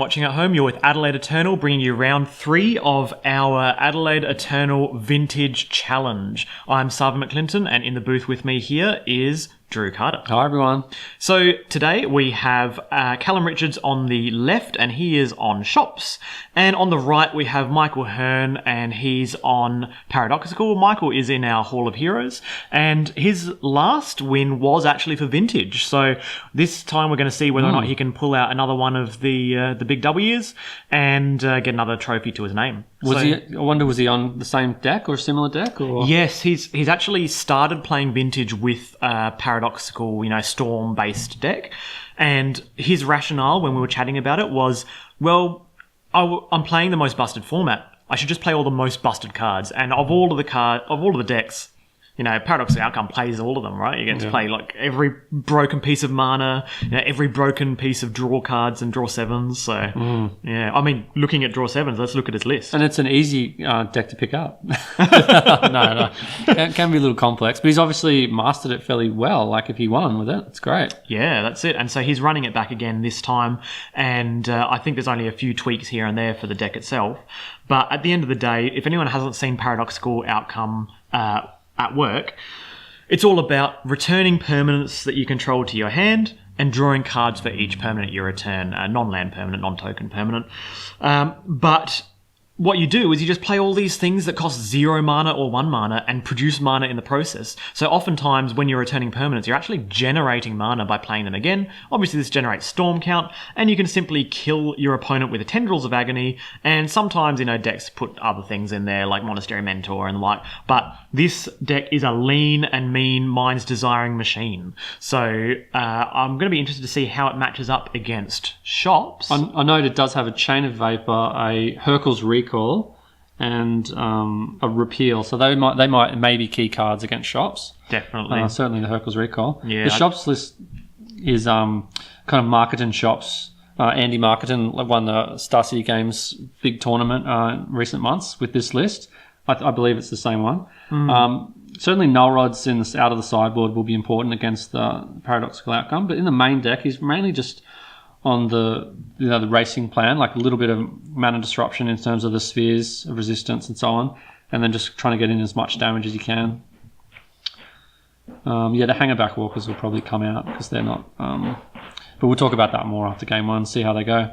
watching at home. You're with Adelaide Eternal, bringing you round 3 of our Adelaide Eternal Vintage Challenge. I'm Sarven McLinton, and in the booth with me here is Drew Carter. Hi, everyone. So today we have Callum Richards on the left, and he is on Shops. And on the right we have Michael Hearn, and he's on Paradoxical. Michael is in our Hall of Heroes, and his last win was actually for Vintage. So this time we're going to see whether or not he can pull out another one of the big W's and get another trophy to his name. I wonder, was he on the same deck or a similar deck? Or? Yes, he's actually started playing Vintage with Paradoxical, Storm-based deck. And his rationale when we were chatting about it was, well, I'm playing the most busted format. I should just play all the most busted cards. And of all of the decks, Paradoxical Outcome plays all of them, right? You get to play like every broken piece of mana, every broken piece of draw cards and draw 7s. So, I mean, looking at draw 7s, let's look at his list. And it's an easy deck to pick up. No. It can be a little complex, but he's obviously mastered it fairly well. Like if he won with it, it's great. Yeah, that's it. And so he's running it back again this time. And I think there's only a few tweaks here and there for the deck itself. But at the end of the day, if anyone hasn't seen Paradoxical Outcome at work, it's all about returning permanents that you control to your hand and drawing cards for each permanent you return, non-land permanent, non-token permanent. But what you do is you just play all these things that cost 0 mana or 1 mana and produce mana in the process. So oftentimes when you're returning permanents, you're actually generating mana by playing them again. Obviously this generates storm count, and you can simply kill your opponent with a Tendrils of Agony, and sometimes, decks put other things in there like Monastery Mentor and the like. But this deck is a lean and mean Mind's Desiring machine. So I'm going to be interested to see how it matches up against Shops. I know it does have a Chain of Vapor, a Hercule's Recall, and a Repeal. So they might maybe key cards against Shops. Definitely. Certainly the Hercule's Recall. Yeah, the Shops list is kind of Marketing Shops. Andy Marketing won the Star City Games big tournament in recent months with this list. I believe it's the same one. Certainly null rods out of the sideboard will be important against the Paradoxical Outcome, but in the main deck he's mainly just on the racing plan, like a little bit of mana disruption in terms of the spheres of resistance and so on, and then just trying to get in as much damage as you can. The Hangerback Walkers will probably come out because they're not... but we'll talk about that more after game 1, see how they go.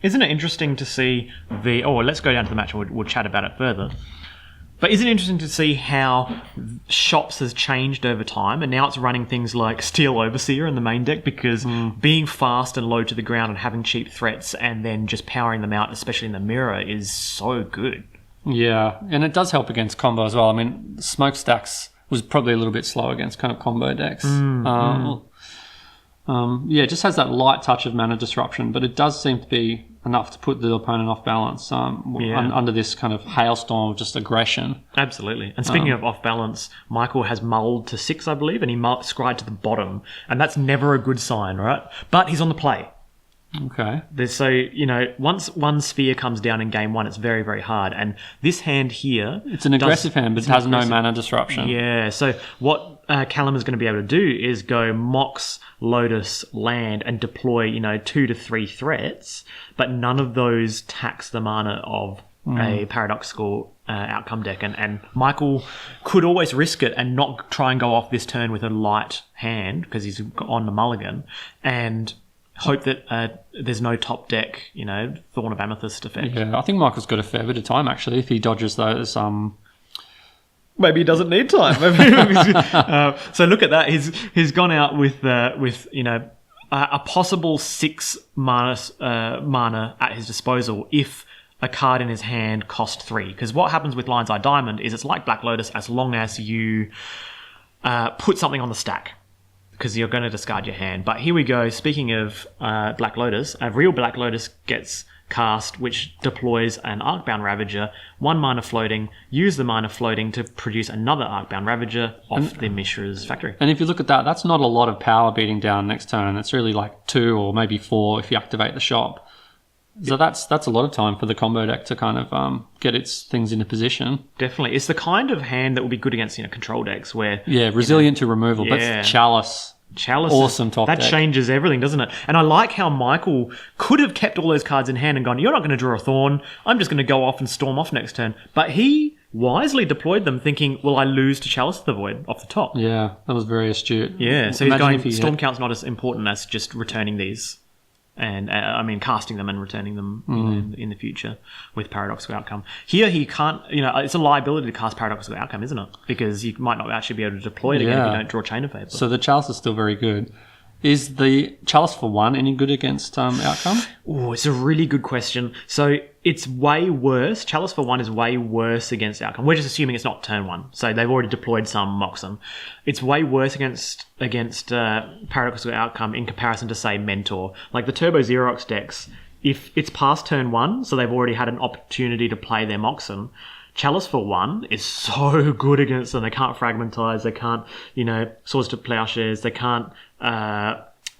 Isn't it interesting to see let's go down to the match and we'll chat about it further. But isn't it interesting to see how Shops has changed over time, and now it's running things like Steel Overseer in the main deck because being fast and low to the ground and having cheap threats and then just powering them out, especially in the mirror, is so good. Yeah, and it does help against combo as well. I mean, Smokestacks was probably a little bit slow against kind of combo decks. It just has that light touch of mana disruption, but it does seem to be enough to put the opponent off balance under this kind of hailstorm of just aggression. Absolutely. And speaking of off balance, Michael has mulled to 6, I believe, and he scryed to the bottom, and that's never a good sign, right? But he's on the play. Okay. So, once one sphere comes down in game 1, it's very, very hard. And this hand here... It's an aggressive hand, but it has no mana disruption. Yeah, so what Callum is going to be able to do is go Mox, Lotus, Land, and deploy, 2 to 3 threats, but none of those tax the mana of a Paradoxical Outcome deck. And Michael could always risk it and not try and go off this turn with a light hand, because he's on the mulligan, and... hope that there's no top deck, Thorn of Amethyst effect. Yeah, I think Michael's got a fair bit of time, actually, if he dodges those... Maybe he doesn't need time. So look at that. He's gone out with a possible 6 mana at his disposal if a card in his hand cost 3. Because what happens with Lion's Eye Diamond is it's like Black Lotus as long as you put something on the stack, because you're going to discard your hand. But here we go. Speaking of Black Lotus, a real Black Lotus gets cast, which deploys an Arcbound Ravager, 1 mana floating, use the mana floating to produce another Arcbound Ravager off the Mishra's factory. And if you look at that, that's not a lot of power beating down next turn. It's really like 2 or maybe 4 if you activate the shop. So that's a lot of time for the combo deck to kind of get its things into position. Definitely. It's the kind of hand that will be good against control decks where... Yeah, resilient to removal. Yeah. But Chalice Chalice. Awesome top That deck. changes everything, doesn't it? And I like how Michael could have kept all those cards in hand and gone, you're not going to draw a Thorn. I'm just going to go off and storm off next turn. But he wisely deployed them thinking, well, I lose to Chalice of the Void off the top. Yeah, that was very astute. Yeah, so Imagine he's if he going, Storm had- Count's not as important as just returning these. And, casting them and returning them in the future with Paradoxical Outcome. Here, he can't, it's a liability to cast Paradoxical Outcome, isn't it? Because you might not actually be able to deploy it again if you don't draw Chain of Fable. So the Chalice is still very good. Is the Chalice for 1 any good against Outcome? Oh, it's a really good question. So it's way worse. Chalice for 1 is way worse against Outcome. We're just assuming it's not turn 1. So they've already deployed some Moxen. It's way worse against Paradoxical Outcome in comparison to, say, Mentor. Like the Turbo Xerox decks, if it's past turn 1, so they've already had an opportunity to play their Moxen, Chalice for 1 is so good against them. They can't fragmentize. They can't, Swords to Plowshares. They can't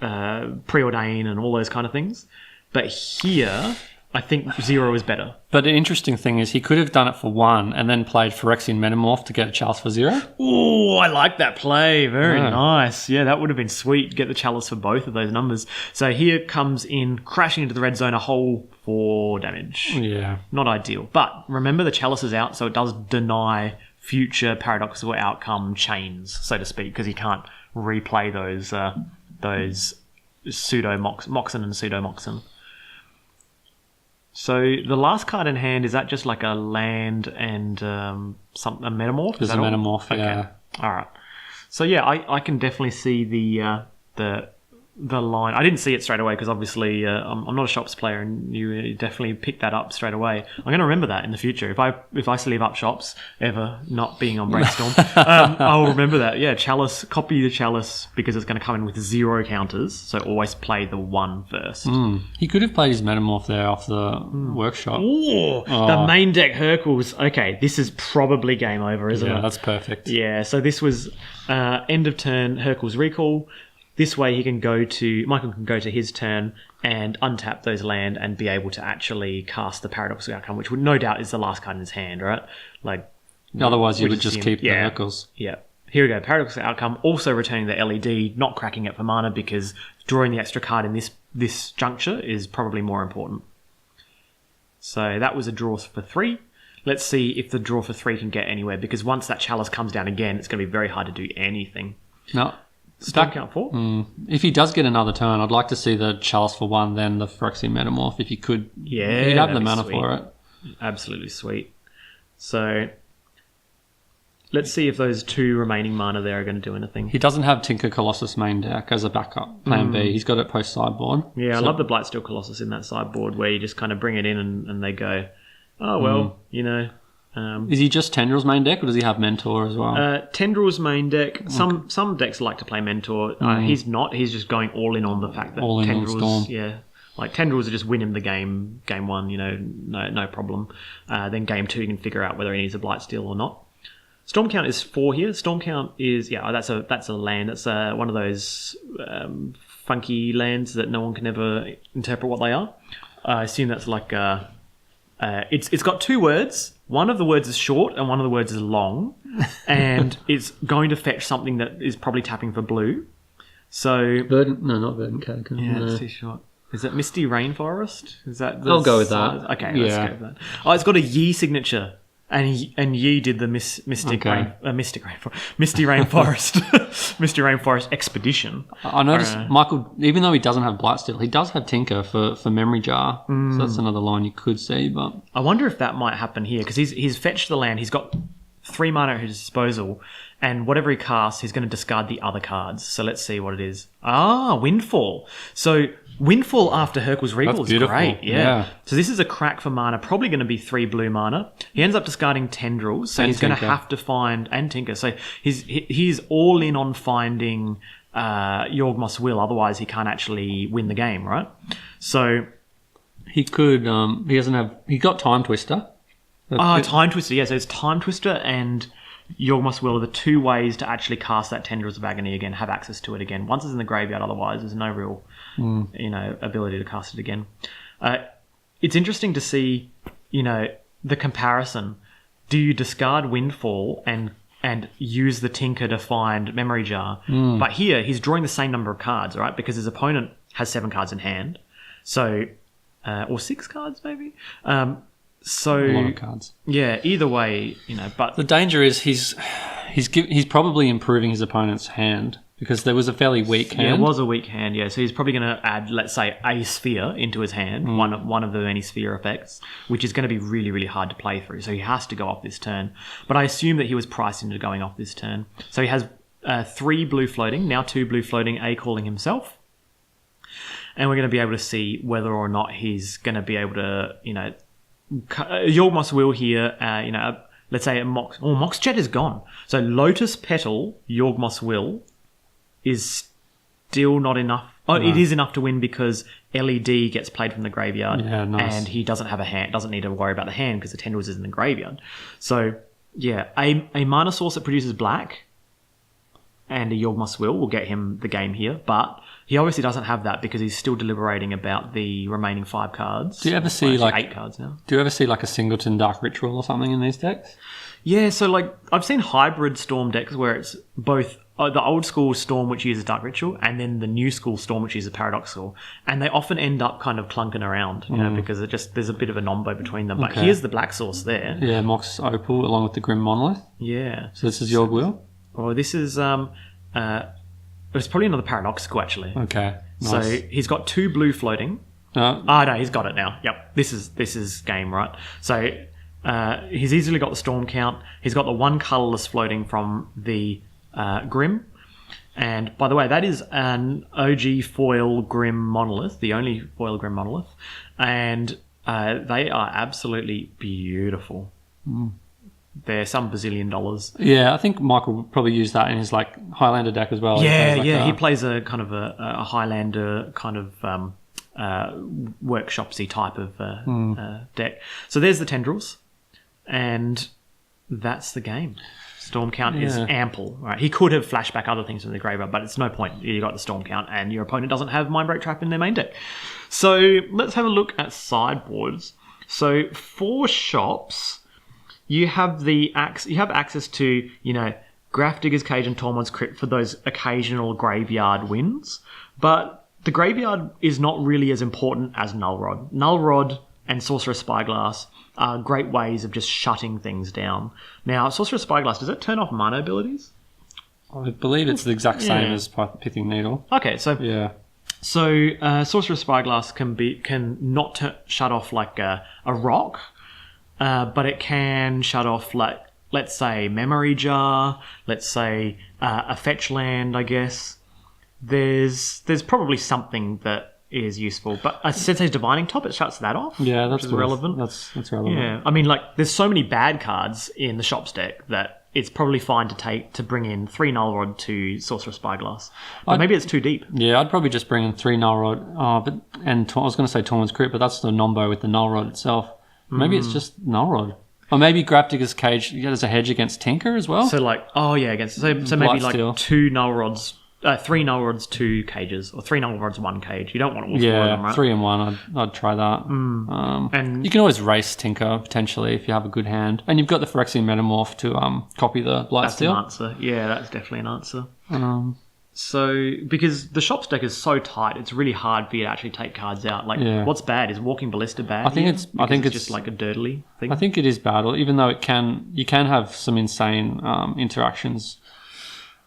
preordain and all those kind of things. But here, I think 0 is better. But the interesting thing is he could have done it for 1 and then played Phyrexian Metamorph to get a Chalice for 0. Oh, I like that play. Very nice. Yeah, that would have been sweet. Get the Chalice for both of those numbers. So here comes in, crashing into the red zone, a whole 4 damage. Yeah. Not ideal. But remember, the Chalice is out, so it does deny future Paradoxical Outcome chains, so to speak, because he can't replay those pseudo Moxen and pseudo Moxen. So the last card in hand, is that just like a land and a Metamorph? There's a Metamorph, yeah. Okay. All right. So yeah, I can definitely see the line. I didn't see it straight away because obviously I'm not a shops player, and you definitely picked that up straight away. I'm going to remember that in the future. If I sleeve up shops ever not being on Brainstorm, I'll remember that. Yeah, Chalice, copy the Chalice because it's going to come in with 0 counters. So always play the 1 first. He could have played his Metamorph there off the workshop. Ooh, the main deck Hercules. Okay, this is probably game over, isn't it? Yeah, that's perfect. Yeah, so this was end of turn Hercules recall. This way Michael can go to his turn and untap those land and be able to actually cast the Paradoxical Outcome, which would no doubt is the last card in his hand, right? Like, Otherwise, you we'd would just assume- keep the Hercules. Yeah. Here we go. Paradoxical Outcome, also returning the LED, not cracking it for mana because drawing the extra card in this juncture is probably more important. So that was a draw for 3. Let's see if the draw for 3 can get anywhere, because once that Chalice comes down again, it's going to be very hard to do anything. No. Storm count 4? If he does get another turn, I'd like to see the Chalice for 1, then the Phyrexian Metamorph. If he could, Yeah, he'd have the that'd be mana sweet. for it. Absolutely sweet. So let's see if those 2 remaining mana there are going to do anything. He doesn't have Tinker Colossus main deck as a backup plan B. He's got it post sideboard. Yeah, I love the Blightsteel Colossus in that sideboard where you just kind of bring it in and they go, oh, well, Is he just Tendrils main deck, or does he have Mentor as well? Tendrils main deck. Some decks like to play Mentor. He's not. He's just going all in on the fact that All in on Tendrils, Storm. yeah, like Tendrils are just win him the game 1. No problem. Then game 2, you can figure out whether he needs a Blightsteel or not. Storm count is 4 here. Storm count is that's a land. That's one of those funky lands that no one can ever interpret what they are. I assume that's like it's got 2 words. One of the words is short and one of the words is long, and it's going to fetch something that is probably tapping for blue. So not Verdant Catacomb. yeah, no. it's too short. Is it Misty Rainforest? Is that? I'll go with that. Okay, let's go with that. Oh, it's got a Yi signature. And Yi did the Misty Rainforest, Misty Rainforest Expedition. I noticed Michael, even though he doesn't have Blightsteel, he does have Tinker for Memory Jar. So that's another line you could see. But I wonder if that might happen here, because he's fetched the land. He's got 3 mana at his disposal, and whatever he casts, he's going to discard the other cards. So let's see what it is. Windfall. So Windfall after Hercules Recall That's is beautiful. great. Yeah. So this is a crack for mana, probably going to be 3 blue mana. He ends up discarding Tendrils, so he's going to Tinker. have to find, and Tinker. So he's all in on finding Yawgmoth's Will, otherwise he can't actually win the game, right? So he could. He got Time Twister. Time Twister. Yeah, so it's Time Twister and Yawgmoth's Will are the 2 ways to actually cast that Tendrils of Agony again, have access to it again. Once it's in the graveyard, otherwise there's no real ability to cast it again. It's interesting to see, the comparison. Do you discard Windfall and and use the Tinker to find Memory Jar. But here, he's drawing the same number of cards, right? Because his opponent has 7 cards in hand. So, or 6 cards maybe. So A lot of cards. Yeah, either way, but The danger is he's probably improving his opponent's hand because there was a fairly weak hand. yeah, it was a weak hand. Yeah, so he's probably going to add, let's say, a sphere into his hand, one of the many sphere effects, which is going to be really, really hard to play through. So he has to go off this turn. But I assume that he was priced into going off this turn. So he has 3 blue floating, now 2 blue floating, A calling himself. And we're going to be able to see whether or not he's going to be able to, Yawgmoth's Will here, let's say Mox Jet is gone. So Lotus Petal, Yawgmoth's Will, is still not enough. Oh, no. It is enough to win because LED gets played from the graveyard. Yeah, nice. And he doesn't have a hand, doesn't need to worry about the hand because the Tendrils is in the graveyard. So, yeah, a mana source that produces black and a Yawgmoth's Will get him the game here, but he obviously doesn't have that because he's still deliberating about the remaining 5 cards. Do you ever see 8 cards now? Do you ever see like a Singleton Dark Ritual or something in these decks? Yeah, so like I've seen hybrid Storm decks where it's both the old school Storm, which uses Dark Ritual, and then the new school Storm, which uses Paradoxical, and they often end up kind of clunking around, because there's a bit of a nombo betwing them. But here's the black source there. Yeah, Mox Opal along with the Grim Monolith. Yeah. So this is your will. Well, this is it's probably another Paradoxical actually. Okay. Nice. So he's got 2 blue floating. No, he's got it now. Yep, this is game, right? So he's easily got the Storm count. He's got the 1 colourless floating from the Grim. And by the way, that is an OG foil Grim Monolith, the only foil Grim Monolith. And they are absolutely beautiful. They're some bazillion dollars. Yeah, I think Michael would probably use that in his Highlander deck as well. He plays a kind of a Highlander kind of workshopsy type of deck. So there's the Tendrils, and that's the game. Storm count is ample. Right? He could have flashed back other things from the graveyard, but it's no point. You got the Storm count, and your opponent doesn't have Mindbreak Trap in their main deck. So let's have a look at sideboards. So for shops, you have access to Grafdigger's Cage and Tormod's Crypt for those occasional graveyard wins, but the graveyard is not really as important as Null Rod. Null Rod and Sorcerer's Spyglass are great ways of just shutting things down. Now, Sorcerer's Spyglass, does it turn off mana abilities? I believe it's the exact same as Pithing Needle. Okay, so Sorcerer's Spyglass can not shut off like a rock, but it can shut off like, let's say, Memory Jar, let's say a fetch land, I guess. There's probably something that is useful, but Sensei's Divining Top, it shuts that off. Yeah, that's relevant. That's relevant. Yeah, I mean, there's so many bad cards in the shops deck that it's probably fine to bring in 3 Null Rod to Sorcerer's Spyglass. But maybe it's too deep. Yeah, I'd probably just bring in 3 Null Rod. I was going to say Tormod's Crypt, but that's the Nombo with the Null Rod itself. Maybe it's just Null Rod. Or maybe Grafdigger's Cage as a hedge against Tinker as well. So maybe like 2 Null Rods. 3 Null Rods, 2 cages, or 3 Null Rods, 1 cage. You don't want all 4 of them, right? 3 and 1. I'd try that. And you can always race Tinker potentially if you have a good hand, and you've got the Phyrexian Metamorph to copy the Blightsteel. That's an answer. Yeah, that's definitely an answer. So because the shops deck is so tight, it's really hard for you to actually take cards out. What's bad? Is Walking Ballista bad? I think it's just like a dirtily thing. I think it is bad, even though you can have some insane interactions.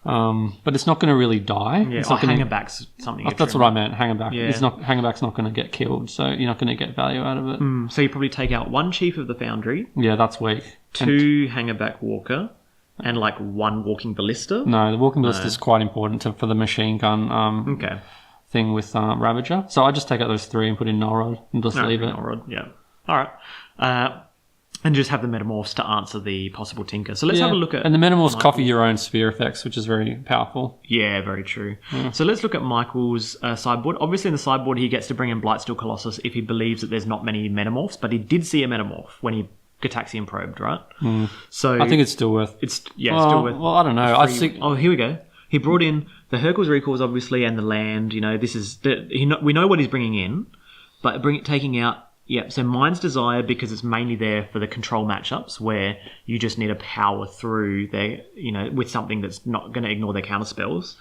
But it's not going to really die. Yeah, Hangerback's something. That's what I meant. Hangerback. Yeah. Hangerback's not going to get killed, so you're not going to get value out of it. So you probably take out 1 Chief of the Foundry. Yeah, that's weak. 2 Hangerback Walker, and 1 Walking Ballista. No, the Walking Ballista is quite important for the machine gun thing with Ravager. So I just take out those 3 and put in Null Rod and just leave it. Null Rod, yeah. All right. And just have the Metamorphs to answer the possible Tinker. So let's have a look at... And the Metamorphs copy your own sphere effects, which is very powerful. Yeah, very true. Yeah. So let's look at Michael's sideboard. Obviously in the sideboard he gets to bring in Blightsteel Colossus if he believes that there's not many Metamorphs, but he did see a Metamorph when he Gitaxian probed, right? So I think it's still worth... It's still worth... Well, I don't know. Here we go. He brought in the Hercules Recalls, obviously, and the land. This is... we know what he's bringing in, but taking out Yeah, so Mind's Desire, because it's mainly there for the control matchups where you just need to power through their, with something that's not going to ignore their counter spells.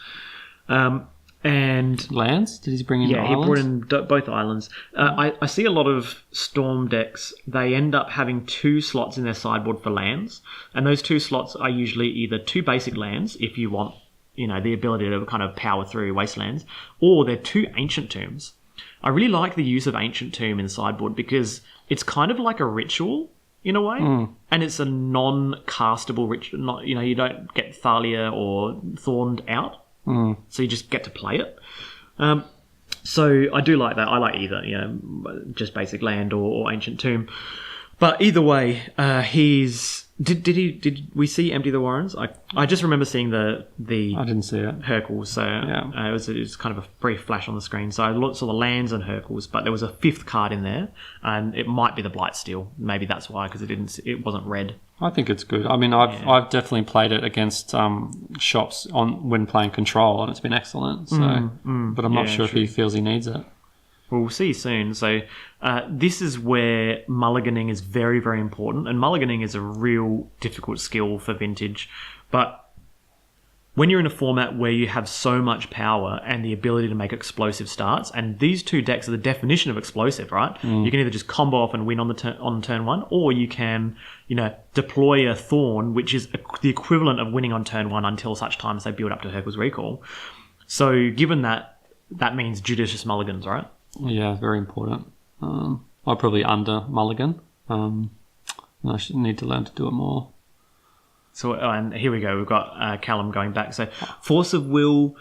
And lands? Did he bring in yeah, islands? he brought in both islands. I see a lot of Storm decks, they end up having 2 slots in their sideboard for lands, and those 2 slots are usually either 2 basic lands, if you want, the ability to kind of power through wastelands, or they're 2 Ancient Tombs. I really like the use of Ancient Tomb in the sideboard because it's kind of like a ritual in a way, and it's a non-castable ritual. You don't get Thalia or Thorned out, so you just get to play it. So I do like that. I like either, just basic land or Ancient Tomb. But either way, did we see Empty the Warrens? I just remember seeing the I didn't see it. Hercules, so Yeah. it was kind of a brief flash on the screen. So I saw the lands and Hercules, but there was a 5th card in there, and it might be the Blightsteel. Maybe that's why, because it wasn't red. I think it's good. I mean, I've definitely played it against shops when playing Control, and it's been excellent. So, but I'm not sure if he feels he needs it. We'll see soon. So this is where mulliganing is very, very important. And mulliganing is a real difficult skill for Vintage. But when you're in a format where you have so much power and the ability to make explosive starts, and these 2 decks are the definition of explosive, right? You can either just combo off and win on turn 1, or you can, deploy a Thorn, which is the equivalent of winning on turn 1 until such time as they build up to Hercules Recall. So given that means judicious mulligans, right? Yeah, very important. I'll probably under mulligan. I should need to learn to do it more. So, and here we go. We've got Callum going back. So, Force of Will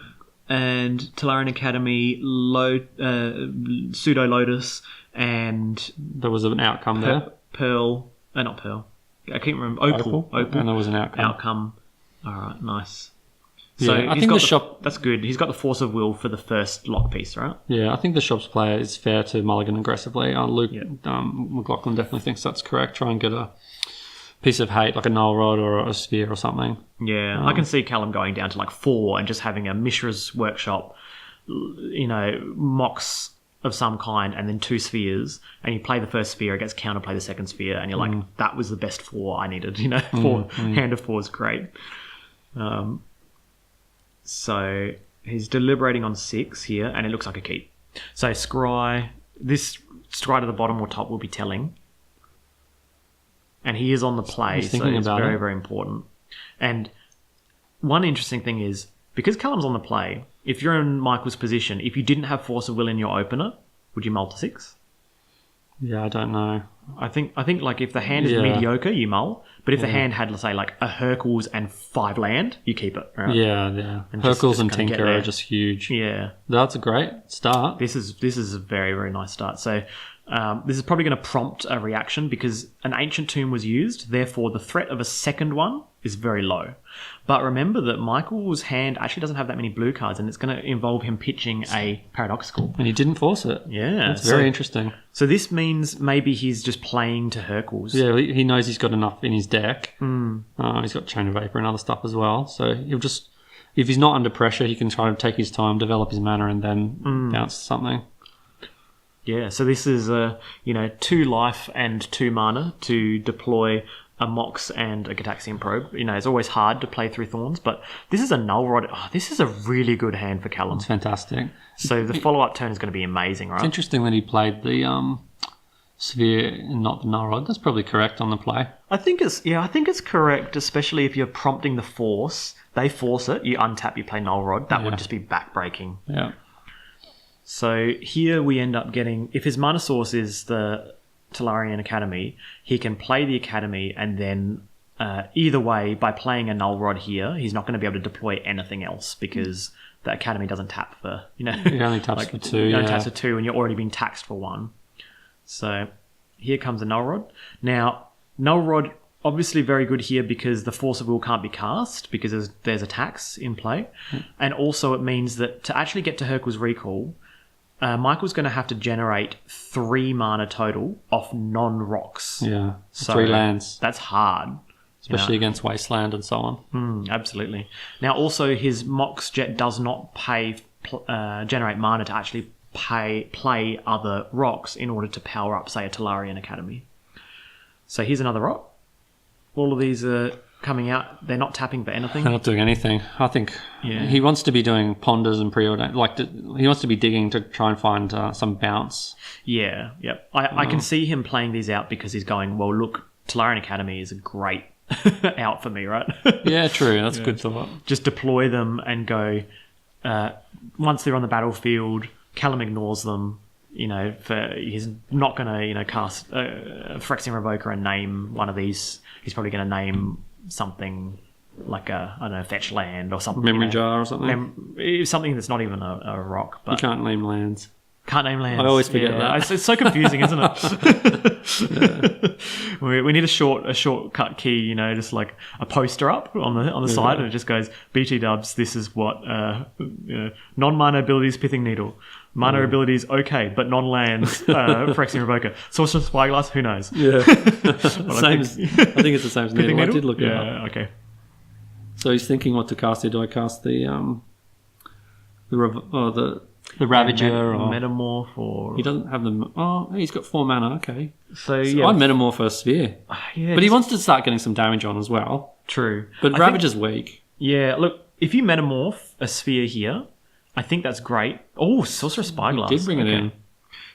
and Tolarian Academy, Pseudo Lotus, and there was an outcome there. Pearl, not Pearl. I can't remember. Opal. And there was an outcome. All right, nice. So I think the shop... That's good. He's got the Force of Will for the first lock piece, right? Yeah, I think the shop's player is fair to mulligan aggressively. McLaughlin definitely thinks that's correct. Try and get a piece of hate, like a null rod or a sphere or something. Yeah, I can see Callum going down to like 4 and just having a Mishra's Workshop, mocks of some kind, and then 2 spheres, and you play the first sphere, it gets counterplay the second sphere, and you're like, that was the best 4 I needed. Hand of 4 is great. So he's deliberating on 6 here, and it looks like a keep. So scry to the bottom or top will be telling. And he is on the play, so it's very, very important. And one interesting thing is, because Callum's on the play, if you're in Michael's position, if you didn't have Force of Will in your opener, would you mull to 6? Yeah, I don't know. I think like if the hand is mediocre, you mull. But if the hand had, let's say, like a Hercules and 5 land, you keep it. Right? Yeah. And Hercules and Tinker are just huge. Yeah. That's a great start. This is a very, very nice start. So this is probably going to prompt a reaction because an Ancient Tomb was used. Therefore, the threat of a second one is very low. But remember that Michael's hand actually doesn't have that many blue cards, and it's going to involve him pitching a Paradoxical. And he didn't force it. Yeah. That's very interesting. So this means maybe he's just playing to Hercules. Yeah, he knows he's got enough in his deck. He's got Chain of Vapor and other stuff as well. So he'll just, if he's not under pressure, he can try to take his time, develop his mana, and then bounce something. Yeah, so this is 2 life and 2 mana to deploy a Mox and a Gataxian Probe. It's always hard to play through Thorns, but this is a Null Rod. Oh, this is a really good hand for Callum. It's fantastic. So the follow-up turn is going to be amazing, right? It's interesting that he played the Sphere and not the Null Rod. That's probably correct on the play. I think it's correct, especially if you're prompting the Force. They force it, you untap, you play Null Rod. That would just be backbreaking. Yeah. So here we end up getting, if his mana source is the Tolarian Academy, he can play the Academy, and then either way, by playing a Null Rod here, he's not going to be able to deploy anything else because the Academy doesn't tap for, He only taps for 2, He only taps for 2, and you're already being taxed for 1. So here comes a Null Rod. Now, Null Rod, obviously very good here because the Force of Will can't be cast because there's a tax in play. And also it means that to actually get to Hercules Recall, Michael's going to have to generate 3 mana total off non-rocks. Yeah, so 3 lands. That's hard. Especially against Wasteland and so on. Absolutely. Now, also, his Mox Jet does not generate mana to actually play other rocks in order to power up, say, a Talarian Academy. So here's another rock. All of these are coming out. They're not tapping for anything. They're not doing anything. I think he wants to be doing ponders and preordained. He wants to be digging to try and find some bounce. Yeah, yep. I can see him playing these out because he's going, well, look, Talarian Academy is a great out for me, right? Yeah, true. That's a good thought. Just deploy them and go, once they're on the battlefield, Callum ignores them. He's not going to, cast Phyrexian Revoker and name one of these. He's probably going to name something like fetch land or something. Memory jar or something. Something that's not even a rock. But you can't name lands. Can't name lands. I always forget that. It's so confusing, isn't it? We need a shortcut key, just like a poster up on the side, and it just goes BT dubs. This is what non-mana abilities, Pithing Needle. Mana abilities, okay, but non-lands, Phyrexian Revoker. Sorcerer's Spyglass, who knows? Yeah, I think it's the same as Needle. I did look it up. Yeah, okay. So he's thinking what to cast here. Do I cast the Ravager or Metamorph, or he doesn't have them? Oh, he's got 4 mana. Okay, so I'd Metamorph a Sphere. Yeah, but he wants to start getting some damage on as well. True, but Ravager's weak. Yeah, look, if you Metamorph a Sphere here, I think that's great. Oh, Sorcerer's Spyglass. He did bring it in.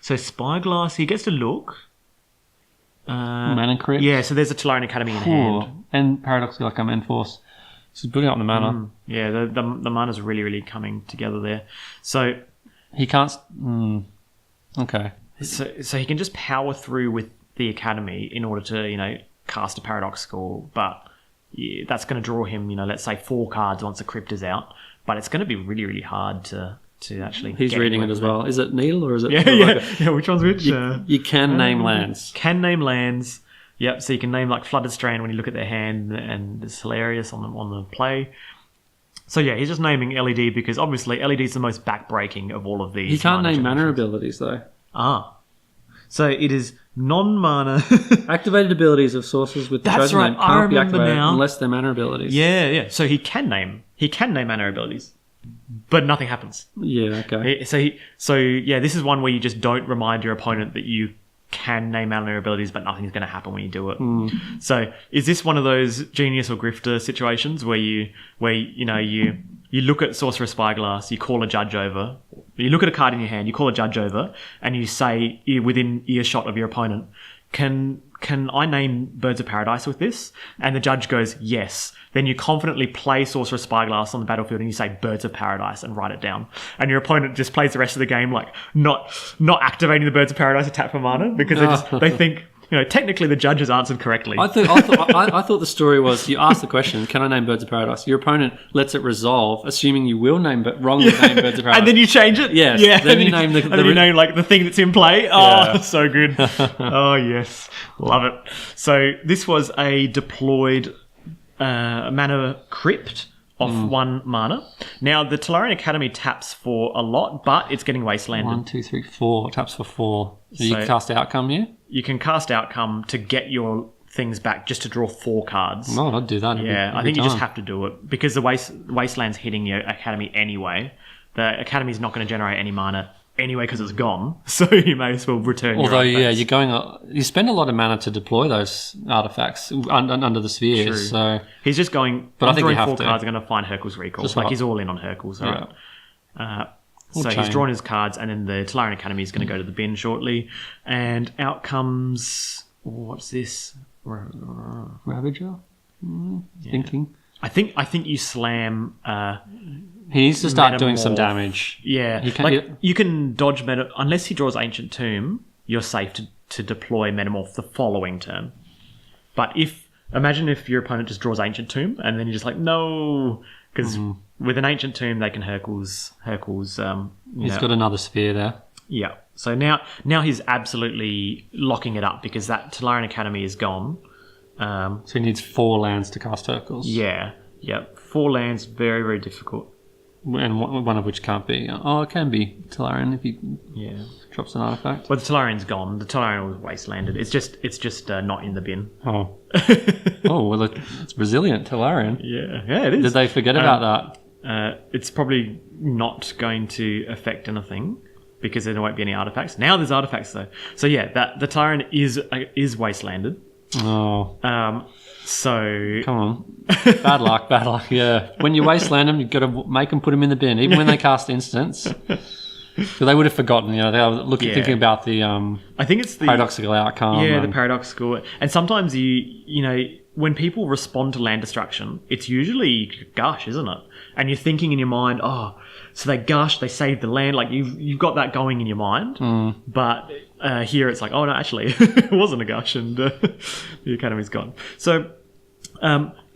So Spyglass, he gets to look. Mana Crypt. Yeah, so there's a Talarian Academy in hand. And Paradoxical, like Enforce. So he's building up the mana. Yeah, the mana's really, really coming together there. So he can't... okay. So he can just power through with the Academy in order to, cast a Paradoxical, but that's going to draw him, let's say 4 cards once the Crypt is out. But it's going to be really, really hard to actually. He's reading it as well. Is it Needle or is it? Yeah. Which one's which? You can name lands. Can name lands. Yep. So you can name like Flooded Strand when you look at their hand, and it's hilarious on the play. So yeah, he's just naming LED because obviously LED is the most backbreaking of all of these. He can't name mana abilities though. So it is non-mana activated abilities of sorcerers with the chosen name can't be activated unless they're mana abilities. Yeah. So he can name mana abilities, but nothing happens. Yeah, okay. So this is one where you just don't remind your opponent that you can name mana abilities, but nothing's going to happen when you do it. So is this one of those genius or grifter situations where you look at Sorcerer's Spyglass, you call a judge over, you look at a card in your hand, you call a judge over, and you say within earshot of your opponent, can I name Birds of Paradise with this? And the judge goes, yes. Then you confidently play Sorcerer's Spyglass on the battlefield and you say Birds of Paradise and write it down. And your opponent just plays the rest of the game like not activating the Birds of Paradise to tap for mana because they think... technically the judge has answered correctly. I thought the story was you ask the question, can I name Birds of Paradise? Your opponent lets it resolve, assuming you will wrongly name Birds of Paradise. And then you change it? Yes. Yeah. Then you name the thing that's in play. Oh, so good. Oh, yes. Love it. So this was a deployed mana crypt of 1 mana. Now, the Talarian Academy taps for a lot, but it's getting wastelanded. 1, 2, 3, 4. Taps for 4. So you cast Outcome here? You can cast Outcome to get your things back just to draw 4 cards. No, I'd do that. I think you just have to do it because the Wasteland's hitting your Academy anyway. The Academy's not going to generate any mana anyway because it's gone, so you may as well return your artifacts. You spend a lot of mana to deploy those artifacts under the spheres. True. So he's just going, but I think drawing you have 4 to. cards are going to find Hercule's Recall. He's all in on Hercule's, right? So he's drawn his cards, and then the Talarian Academy is going to go to the bin shortly. And out comes... what's this? Ravager? Thinking. I think you slam... he needs to start doing some damage. Yeah. You can dodge unless he draws Ancient Tomb, you're safe to deploy Metamorph the following turn. But imagine if your opponent just draws Ancient Tomb, and then you're just like, no... Because with an Ancient Tomb, they can Hercules. He's got another sphere there. Yeah. So now he's absolutely locking it up because that Talarian Academy is gone. So he needs 4 lands to cast Hercules. Yeah. 4 lands, very, very difficult. And one of which can't be. It can be Talarian if he drops an artifact. Well, the Talarian's gone. The Talarian was wastelanded. It's just not in the bin. Oh. Well, it's resilient Talarian. Yeah, it is. Did they forget about that? It's probably not going to affect anything because there won't be any artifacts. Now there's artifacts though. So yeah, the Tyrant is wastelanded. Oh. So come on, bad luck. Yeah, when you wasteland them, you've got to make them put them in the bin, even when they cast instants. So they would have forgotten. They were thinking about the. I think it's the paradoxical outcome. Yeah, the paradoxical, and sometimes when people respond to land destruction, it's usually gush, isn't it? And you're thinking in your mind, oh, so they gush, they saved the land. Like you've got that going in your mind, but. Here it's like, oh no, actually, it wasn't a gush, and the academy's gone. So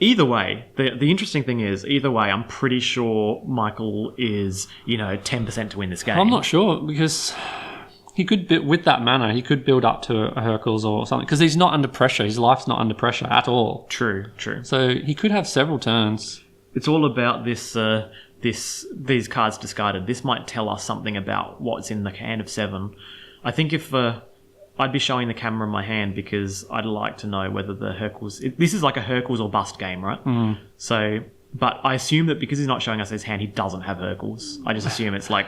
either way, the interesting thing is, either way, I'm pretty sure Michael is 10% to win this game. I'm not sure because he could with that mana, he could build up to a Hercules or something because he's not under pressure. His life's not under pressure at all. True. So he could have several turns. It's all about this. These cards discarded. This might tell us something about what's in the hand of 7. I think if I'd be showing the camera in my hand because I'd like to know whether the Hercules... This is like a Hercules or bust game, right? Mm. So, but I assume that because he's not showing us his hand, he doesn't have Hercules. I just assume it's like...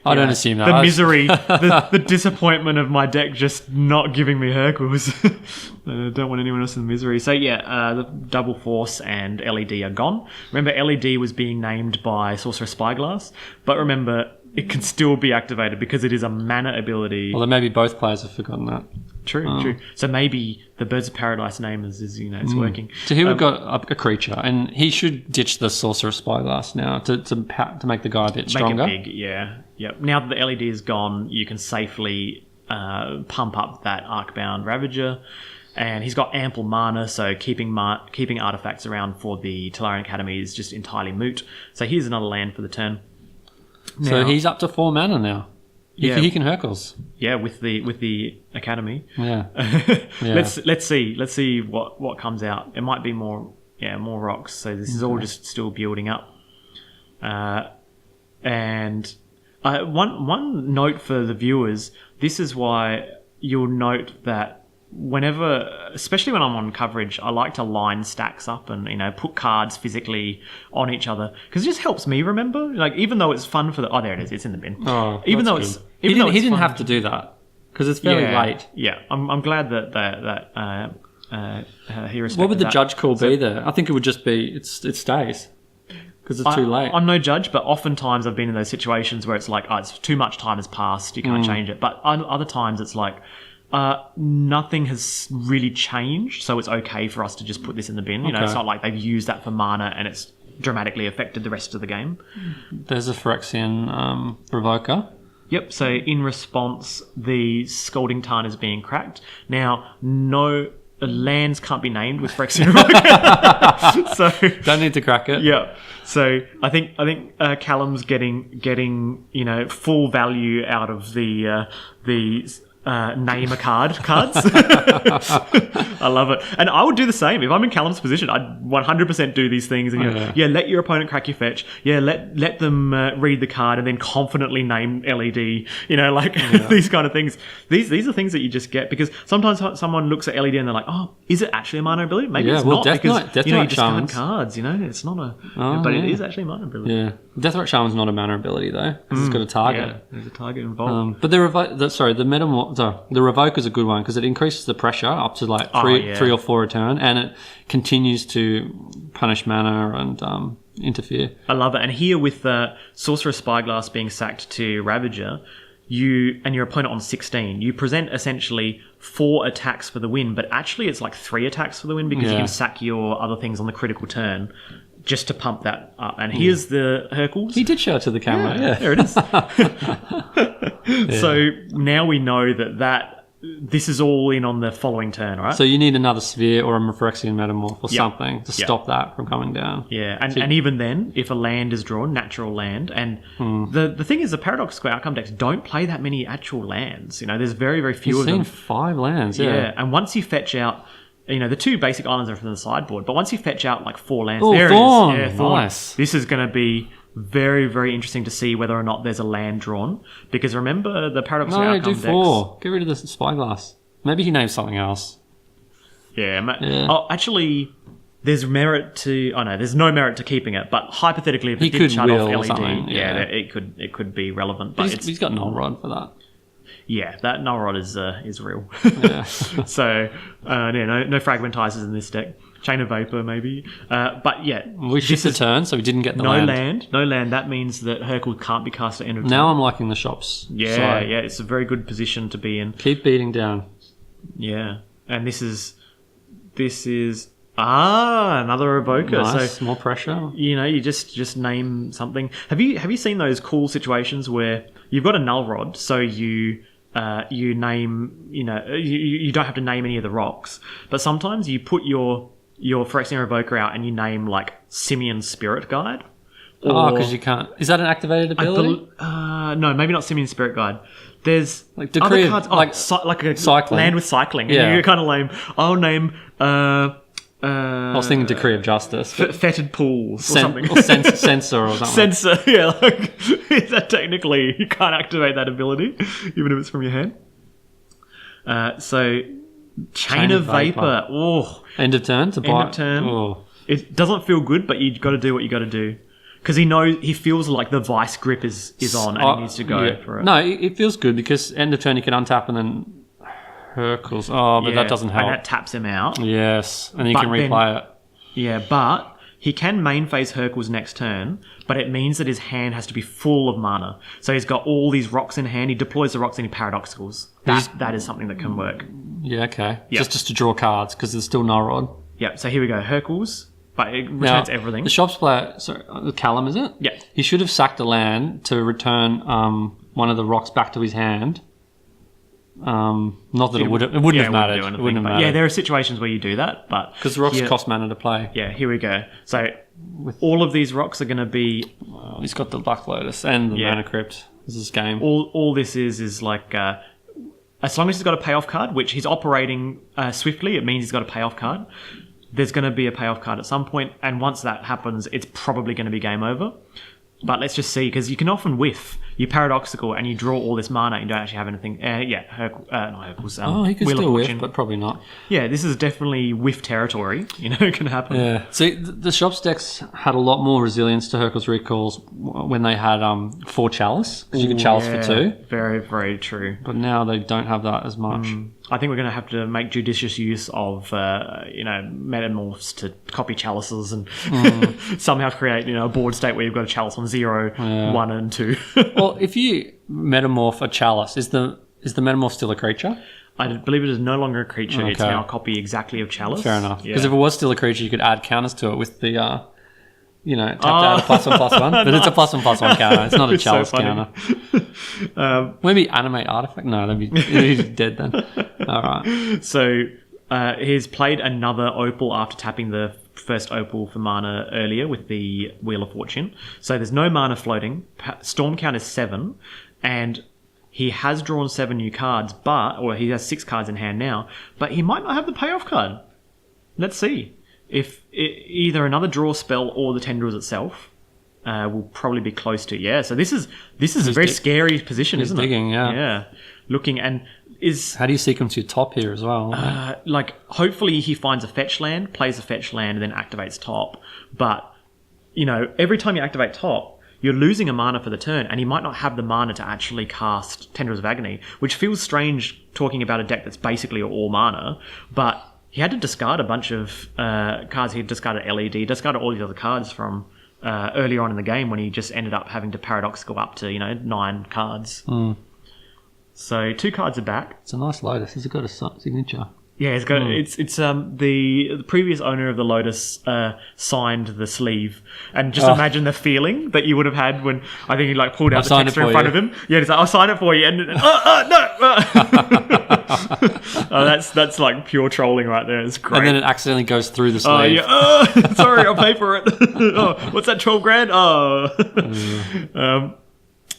I don't assume that. The misery, the disappointment of my deck just not giving me Hercules. I don't want anyone else in the misery. So yeah, the Double Force and LED are gone. Remember, LED was being named by Sorcerer Spyglass, but remember... It can still be activated because it is a mana ability. Well, then maybe both players have forgotten that. True. So maybe the Birds of Paradise name is it's working. So here we've got a creature, and he should ditch the Sorcerer Spyglass now to make the guy a bit stronger. Make it big, yeah. Yep. Now that the LED is gone, you can safely pump up that Arcbound Ravager. And he's got ample mana, so keeping artifacts around for the Tolarian Academy is just entirely moot. So here's another land for the turn. Now, so he's up to 4 mana now. He can Hercules. Yeah, with the academy. Yeah. Let's see what comes out. It might be more rocks. So this is all just still building up. And one note for the viewers. This is why you'll note that whenever, especially when I'm on coverage, I like to line stacks up and put cards physically on each other because it just helps me remember. Like even though it's fun for there it is, it's in the bin. Oh, even though good. He didn't have to do that because it's fairly late. Yeah, I'm glad that he respected. What would the judge call be there? I think it would just be it stays. Because it's too late. I'm no judge, but oftentimes I've been in those situations where it's like, it's too much time has passed, you can't change it. But other times it's like, nothing has really changed, so it's okay for us to just put this in the bin. It's not like they've used that for mana and it's dramatically affected the rest of the game. There's a Phyrexian Revoker. Yep, so in response, the Scalding Tarn is being cracked. Now, no lands can't be named with Phyrexian Revoker. So don't need to crack it. Yeah. So I think Callum's getting full value out of the name a cards. I love it. And I would do the same. If I'm in Callum's position, I'd 100% do these things. And let your opponent crack your fetch. Yeah, let them read the card and then confidently name LED. These kind of things. These are things that you just get because sometimes someone looks at LED and they're like, oh, is it actually a mana ability? Maybe it's not because Death you Knight discard cards. It's not but it is actually a mana ability. Yeah, Deathrite Shaman's not a mana ability though because it's got a target. Yeah, there's a target involved. But the Revoke is a good one because it increases the pressure up to like 3 or 4 a turn, and it continues to punish mana and interfere. I love it. And here with Sorcerer Spyglass being sacked to Ravager, you and your opponent on 16, you present essentially 4 attacks for the win, but actually it's like 3 attacks for the win because you can sack your other things on the critical turn just to pump that up. And here's the Hercules. He did show it to the camera. Yeah. There it is. So now we know that this is all in on the following turn, right? So you need another Sphere or a Phyrexian Metamorph or something to stop that from coming down. Yeah, and even then, if a land is drawn, natural land, and the thing is, the Paradoxical Outcome decks don't play that many actual lands. There's very, very few of them. You've seen 5 lands, yeah. And once you fetch out... the 2 basic islands are from the sideboard, but once you fetch out like 4 lands, there Thorn. It is. Yeah, Thorn. Nice. This is going to be very, very interesting to see whether or not there's a land drawn. Because remember, the Paradoxical Outcome decks... No, do 4. Get rid of the Spyglass. Maybe he names something else. Yeah. Oh, actually, there's merit to. Oh no, there's no merit to keeping it. But hypothetically, if He it did could shut off will or LED, something, yeah. it could be relevant. But He's got null rod for that. yeah, that null rod is real. Yeah. So no fragmentizers in this deck. Chain of Vapor maybe, but yeah, We shift the turn, so we didn't get the no land. land. That means that Hercule can't be cast at end of turn. Now I'm liking the shops. Yeah, side. yeah, it's a very good position to be in. Keep beating down. Yeah, and this is another evoker. Nice, So more pressure. you just name something. Have you seen those cool situations where you've got a null rod, so you name you don't have to name any of the rocks, but sometimes you put your Phyrexian Evoker out and you name like Simeon's Spirit Guide. Because you can't. Is that an activated ability? No, maybe not Simeon's Spirit Guide. There's Like Decree other of- cards, like a cycling. land with cycling. Yeah. And you kind of name. I'll name. I was thinking Decree of Justice. Fetid Pools or something. Or Censor or something. Sensor, yeah. Like, that technically, you can't activate that ability, even if it's from your hand. So, Chain of Vapor. Oh, End of turn to buy. end of turn. Oh. It doesn't feel good, but you got to do what you got to do. Because he feels like the vice grip is on and he needs to go for it. No, it feels good because end of turn you can untap and then Hercules. Oh, but that doesn't help. And that taps him out. Yes, and you But can replay it. Yeah, but he can main phase Hercules next turn, but it means that his hand has to be full of mana. So he's got all these rocks in hand. He deploys the rocks and he paradoxicals. That is something that can work. Yeah, okay. Yeah. Just to draw cards because there's still null rod. Yeah, so here we go. Hercules, but it Now, returns everything. The shops player, Callum, is it? Yeah. He should have sacked a land to return one of the rocks back to his hand. Not that it wouldn't have mattered. It wouldn't have mattered. Yeah, there are situations where you do that, but Because the rocks cost mana to play. Yeah, here we go. So all of these rocks are going to be He's got the Black Lotus and the Yeah. Mana Crypt. This is game. all this is like as long as he's got a payoff card, which he's operating swiftly, it means he's got a payoff card. There's going to be a payoff card at some point, and once that happens, it's probably going to be game over. But let's just see, because you can often whiff. You paradoxical and you draw all this mana and you don't actually have anything. Not Hercules. He could Wheel of still whiff, Fortune. but probably not. Yeah, this is definitely whiff territory. It can happen. Yeah. See, the shops decks had a lot more resilience to Hercules recalls when they had 4 Chalice, because you could Chalice for 2. Very, very true. But now they don't have that as much. I think we're going to have to make judicious use of, metamorphs to copy chalices and somehow create, a board state where you've got a chalice on 0, 1, and 2. Well, if you metamorph a Chalice, is the metamorph still a creature? I believe it is no longer a creature. It's Okay. now a copy exactly of chalice. Fair enough. Yeah. Because if it was still a creature, you could add counters to it with the, tap to add a +1/+1. But it's a +1/+1 counter. It's not a It's so Chalice funny. counter. Maybe animate artifact? No, that'd be dead then. All right. So he's played another opal after tapping the first opal for mana earlier with the Wheel of Fortune. So there's no mana floating. Storm count is 7, and he has drawn 7 new cards, or he has 6 cards in hand now, but he might not have the payoff card. Let's see. If either another draw spell or the Tendrils itself will probably be close to. Yeah, so this is a very scary position, isn't digging, it? yeah. Yeah. Looking and is How do you sequence your top here as well? hopefully he finds a fetch land, plays a fetch land, and then activates top. But every time you activate top, you're losing a mana for the turn, and he might not have the mana to actually cast Tendrils of Agony, which feels strange talking about a deck that's basically all mana. But he had to discard a bunch of cards. He discarded LED, discarded all these other cards from earlier on in the game when he just ended up having to paradoxical up to 9 cards. So 2 cards are back. It's a nice Lotus. Has it got a signature? Yeah, it's got it's the previous owner of the Lotus signed the sleeve, and just imagine the feeling that you would have had when I think he pulled out the texture in front of him. Yeah, he's like, I'll sign it for you, and no, that's like pure trolling right there. It's great. And then it accidentally goes through the Oh sleeve. yeah, sorry, I'll pay for it. What's that, 12 grand?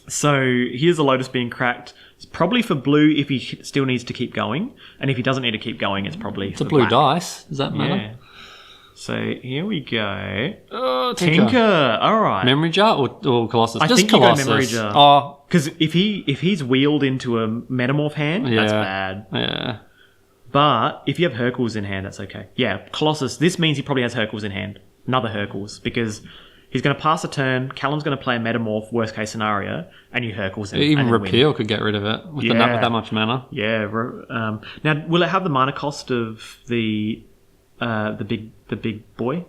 So here's the Lotus being cracked. It's probably for blue if he still needs to keep going, and if he doesn't need to keep going, it's probably It's a blue dice. Does that matter? Yeah. So here we go. Oh, Tinker. All right. Memory jar or Colossus? I Just think you go Colossus. Memory jar. Oh, Because if he's wheeled into a metamorph hand, that's Yeah. bad. yeah. But if you have Hercules in hand, that's okay. Yeah, Colossus, this means he probably has Hercules in hand. Another Hercules, because he's going to pass a turn, Callum's going to play a Metamorph, worst case scenario, and you Hercules him. Even and then Repeal win. could get rid of it with that much mana. Yeah. Now, will it have the mana cost of the big boy?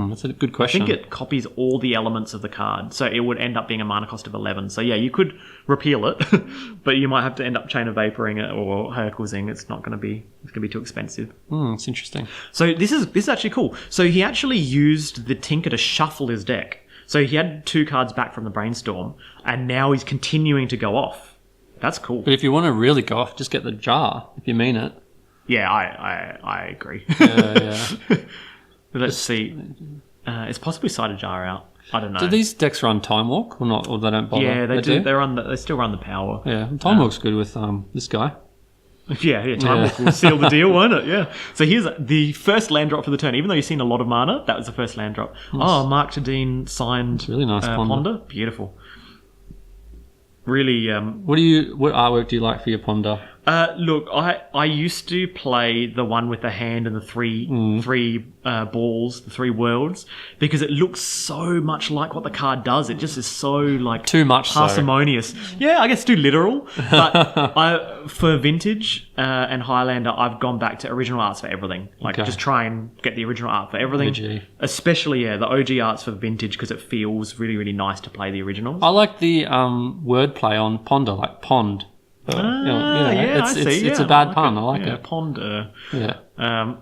That's a good I question. think it copies all the elements of the card, so it would end up being a mana cost of 11. So yeah, you could repeal it, but you might have to end up Chain of Vaporing it or Herculesing. It's going to be too expensive. It's interesting. So this is actually cool. So he actually used the Tinker to shuffle his deck. So he had 2 cards back from the Brainstorm, and now he's continuing to go off. That's cool. But if you want to really go off, just get the jar, if you mean it. Yeah, I agree. Yeah. Let's see. It's possibly Sided Jar out. I don't know. Do these decks run Time Walk or not? Or they don't bother? Yeah, they do. They still run the power. Yeah, Time Walk's good with this guy. Yeah, Time Walk will seal the deal, won't it? Yeah. So here's the first land drop for the turn. Even though you've seen a lot of mana, that was the first land drop. Nice. Oh, Mark Tadine signed. It's really nice Ponder. Beautiful. Really. What artwork do you like for your Ponder? Look, I used to play the one with the hand and the three balls, the 3 worlds, because it looks so much like what the card does. It just is so like too much parsimonious. So. Yeah, I guess too literal. But for Vintage and Highlander, I've gone back to original arts for everything. Like just try and get the original art for everything. OG. Especially the OG arts for Vintage because it feels really really nice to play the originals. I like the wordplay on Ponder, like pond. I see. It's a bad pun. I like it. Ponder. Yeah.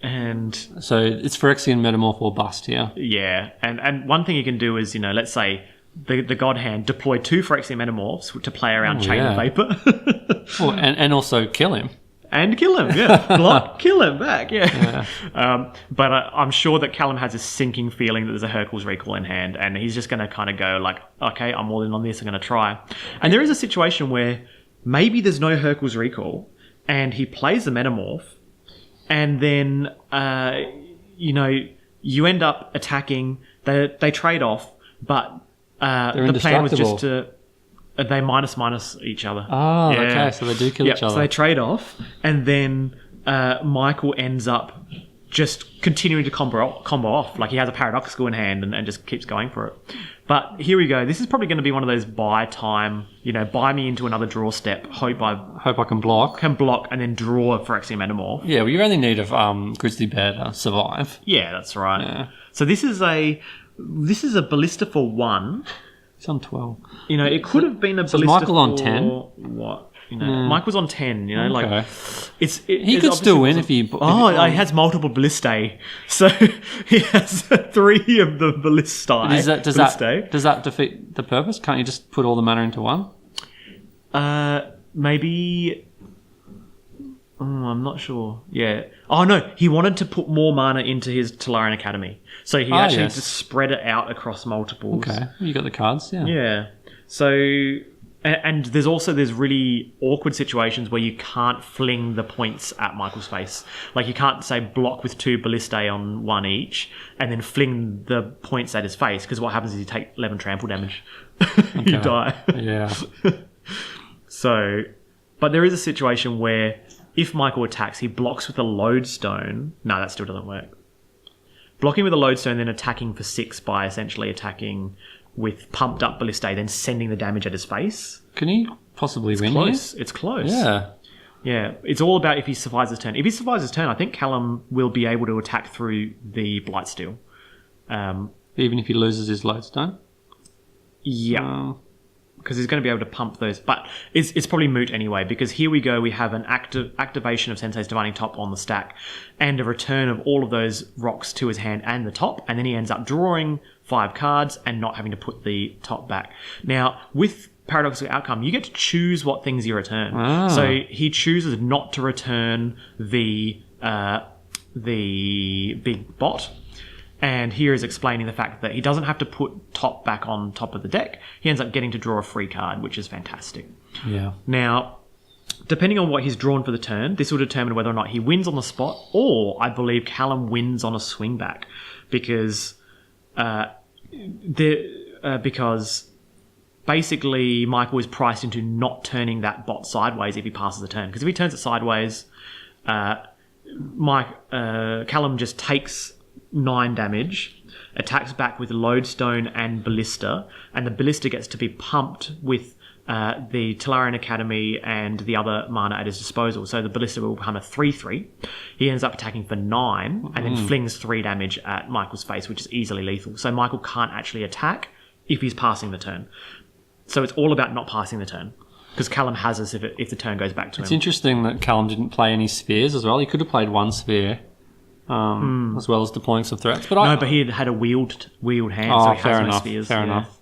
And so it's Phyrexian Metamorph or bust here. Yeah, and one thing you can do is let's say the God Hand deploy 2 Phyrexian Metamorphs to play around Chain of Vapor. and also kill him. And kill him, yeah. Block, kill him back, yeah. But I'm sure that Callum has a sinking feeling that there's a Hercules recall in hand, and he's just going to kind of go like, okay, I'm all in on this, I'm going to try. And there is a situation where maybe there's no Hercules recall, and he plays the Metamorph, and then, you end up attacking, they trade off, but the plan was just to... They minus each other. Oh, okay. So they do kill each other. So they trade off, and then Michael ends up just continuing to combo off. Like he has a Paradoxical in hand and just keeps going for it. But here we go. This is probably going to be one of those buy time, buy me into another draw step. Hope I can block. And then draw a Phyrexian Metamorph. Yeah, well, you only need a Grizzly Bear to survive. Yeah, that's right. Yeah. So this is a Ballista for 1. He's on 12. It could have been a Ballista Michael on for 10? What? Michael's on 10, okay. like... He could still win if he... he has multiple Ballistae. So he has 3 of the Ballistae. Does that defeat the purpose? Can't you just put all the mana into one? Maybe... I'm not sure. Yeah. Oh, no. He wanted to put more mana into his Tolarian Academy. So he actually just spread it out across multiples. Okay. You got the cards, yeah. Yeah. So... And there's really awkward situations where you can't fling the points at Michael's face. Like you can't say block with 2 Ballistae on 1 each and then fling the points at his face, because what happens is you take 11 trample damage. You die. Yeah. So, but there is a situation where if Michael attacks, he blocks with a Lodestone. No, that still doesn't work. Blocking with a Lodestone, then attacking for 6 by essentially attacking with pumped up Ballistae, then sending the damage at his face. Can he possibly win close. here? It's close. Yeah. Yeah. It's all about if he survives his turn. If he survives his turn, I think Callum will be able to attack through the Blightsteel. Even if he loses his Lodestone? Yeah. Because he's going to be able to pump those. But it's probably moot anyway, because here we go. We have an activation of Sensei's Divining Top on the stack and a return of all of those rocks to his hand and the top. And then he ends up drawing 5 cards and not having to put the top back. Now, with Paradoxical Outcome, you get to choose what things you return. So he chooses not to return the big bot. And here is explaining the fact that he doesn't have to put top back on top of the deck. He ends up getting to draw a free card, which is fantastic. Yeah. Now, depending on what he's drawn for the turn, this will determine whether or not he wins on the spot, or I believe Callum wins on a swing back, because basically Michael is priced into not turning that bot sideways if he passes the turn. Because if he turns it sideways, Callum just takes 9 damage, attacks back with Lodestone and Ballista, and the Ballista gets to be pumped with the Tellurian Academy and the other mana at his disposal. So the Ballista will become a 3/3. He ends up attacking for 9 and then flings 3 damage at Michael's face, which is easily lethal. So Michael can't actually attack if he's passing the turn. So it's all about not passing the turn, because Callum has us if the turn goes back to him. It's interesting that Callum didn't play any spheres as well. He could have played 1 sphere, as well as deploying some threats. But he had a wheeled hand, so he has no spheres. Fair enough.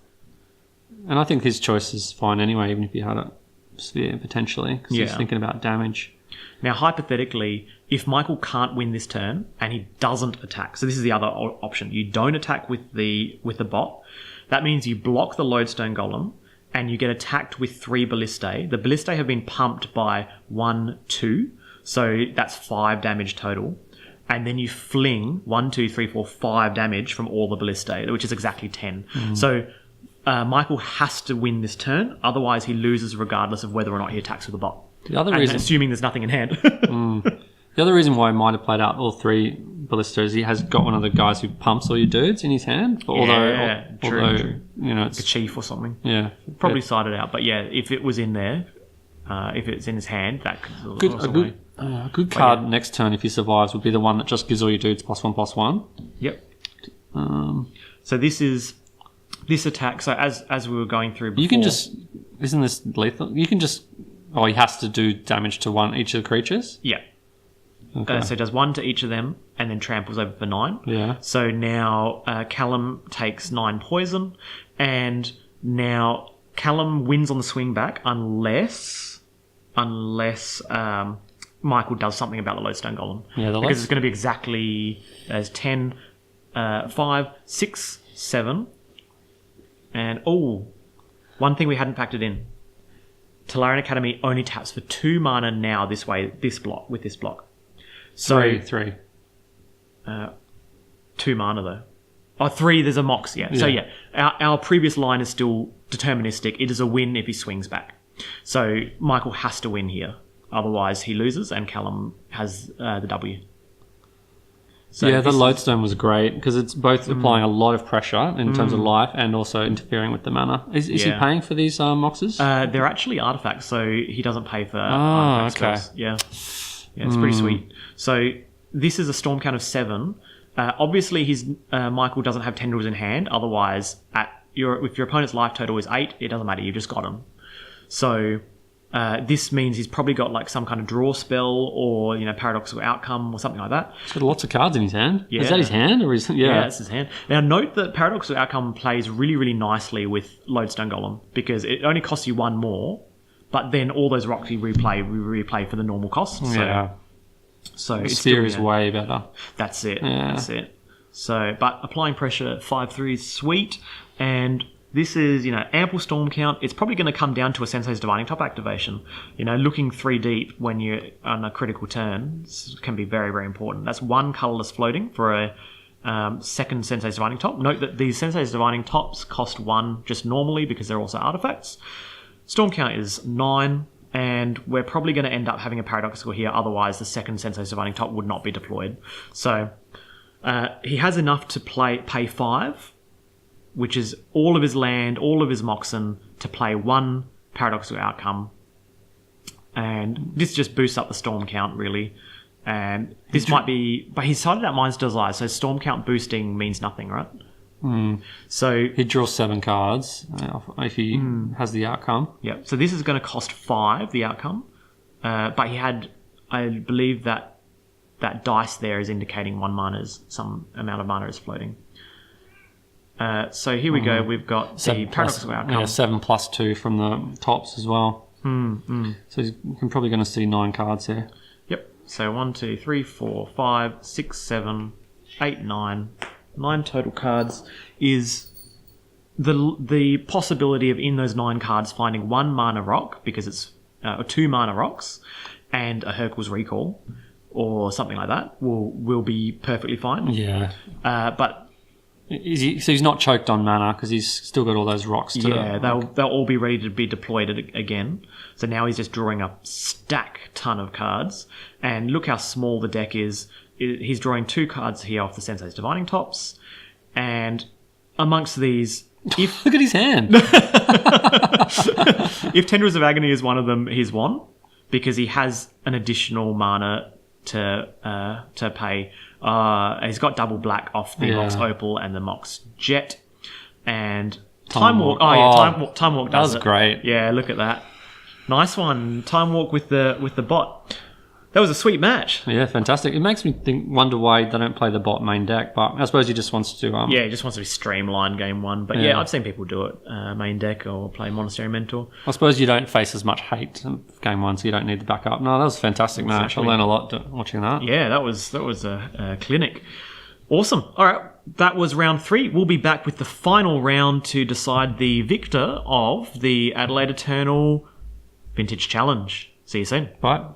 And I think his choice is fine anyway, even if he had a sphere potentially, because he's thinking about damage. Now, hypothetically, if Michael can't win this turn and he doesn't attack, so this is the other option. You don't attack with the bot. That means you block the Lodestone Golem and you get attacked with 3 Ballistae. The Ballistae have been pumped by 1, 2, so that's 5 damage total. And then you fling 1, 2, 3, 4, 5 damage from all the Ballistae, which is exactly 10. So Michael has to win this turn, otherwise he loses regardless of whether or not he attacks with the bot. The other reason, assuming there's nothing in hand. The other reason why he might have played out all 3 Ballistas is he has got one of the guys who pumps all your dudes in his hand. Although true. You know, it's a chief or something. Yeah. Probably sided out. But yeah, if it was in there, if it's in his hand, that could a good card next turn, if he survives, would be the one that just gives all your dudes +1/+1. Yep. So this attack, so as we were going through before... You can just... Isn't this lethal? You can just... Oh, he has to do damage to each of the creatures? Yeah. Okay. So it does 1 to each of them and then tramples over for 9. Yeah. So now Callum takes 9 poison, and now Callum wins on the swing back unless Michael does something about the Lodestone Golem. Yeah, because it's going to be exactly as 10, 5, 6, 7... And, one thing we hadn't factored in. Tellurian Academy only taps for 2 mana now with this block. So 3. 2 mana, though. Oh, 3, there's a Mox, yeah. So, yeah, our previous line is still deterministic. It is a win if he swings back. So, Michael has to win here. Otherwise, he loses, and Callum has the W. So the Lodestone was great because it's both applying a lot of pressure in terms of life and also interfering with the mana. Is he paying for these Moxes? They're actually artifacts, so he doesn't pay for artifact spells. Yeah, it's pretty sweet. So this is a storm count of 7. Obviously, Michael doesn't have tendrils in hand. Otherwise, if your opponent's life total is 8, it doesn't matter. You've just got him. So this means he's probably got like some kind of draw spell or paradoxical outcome or something like that. He's got lots of cards in his hand. Yeah. Is that his hand or is yeah, it's his hand. Now note that paradoxical outcome plays really, really nicely with Lodestone Golem because it only costs you 1 more, but then all those rocks we replay for the normal cost. So the sphere is way better. That's it. Yeah. That's it. So, but applying pressure 5/3 is sweet, and this is, ample storm count. It's probably going to come down to a Sensei's Divining Top activation. Looking 3 deep when you're on a critical turn can be very, very important. That's 1 colourless floating for a second Sensei's Divining Top. Note that these Sensei's Divining Tops cost 1 just normally because they're also artifacts. Storm count is 9, and we're probably going to end up having a Paradoxical here. Otherwise, the second Sensei's Divining Top would not be deployed. So he has enough to pay 5, which is all of his land, all of his Moxen, to play 1 Paradoxical Outcome. And this just boosts up the storm count, really. And this might be... But he's sided out Mind's Desire, so storm count boosting means nothing, right? So he draws 7 cards if he has the outcome. Yeah, so this is going to cost 5, the outcome. But he had... I believe that dice there is indicating some amount of mana is floating. So here we go. We've got the paradoxical outcome. Yeah, 7+2 from the tops as well. So he's probably going to see 9 cards here. Yep. So 1, 2, 3, 4, 5, 6, 7, 8, 9. 9 total cards is the possibility of in those 9 cards finding 1 mana rock because it's 2 mana rocks and a Hercule's Recall or something like that will be perfectly fine. Yeah. But So he's not choked on mana because he's still got all those rocks to... Yeah, they'll all be ready to be deployed again. So now he's just drawing a stack ton of cards. And look how small the deck is. He's drawing 2 cards here off the Sensei's Divining Tops. And amongst these... Look at his hand. If Tendrils of Agony is one of them, he's won. Because he has an additional mana to pay. He's got double black off the Mox Opal and the Mox Jet. And Time Walk. Time Walk does it. That was great. Yeah, look at that. Nice one. Time Walk with the bot. That was a sweet match. Yeah, fantastic. It makes me wonder why they don't play the bot main deck, but I suppose he just wants to... he just wants to be streamlined game 1. But yeah, I've seen people do it, main deck or play Monastery Mentor. I suppose you don't face as much hate in game 1, so you don't need the backup. No, that was a fantastic match. I learned a lot watching that. Yeah, that was a clinic. Awesome. All right, that was round 3. We'll be back with the final round to decide the victor of the Adelaide Eternal Vintage Challenge. See you soon. Bye.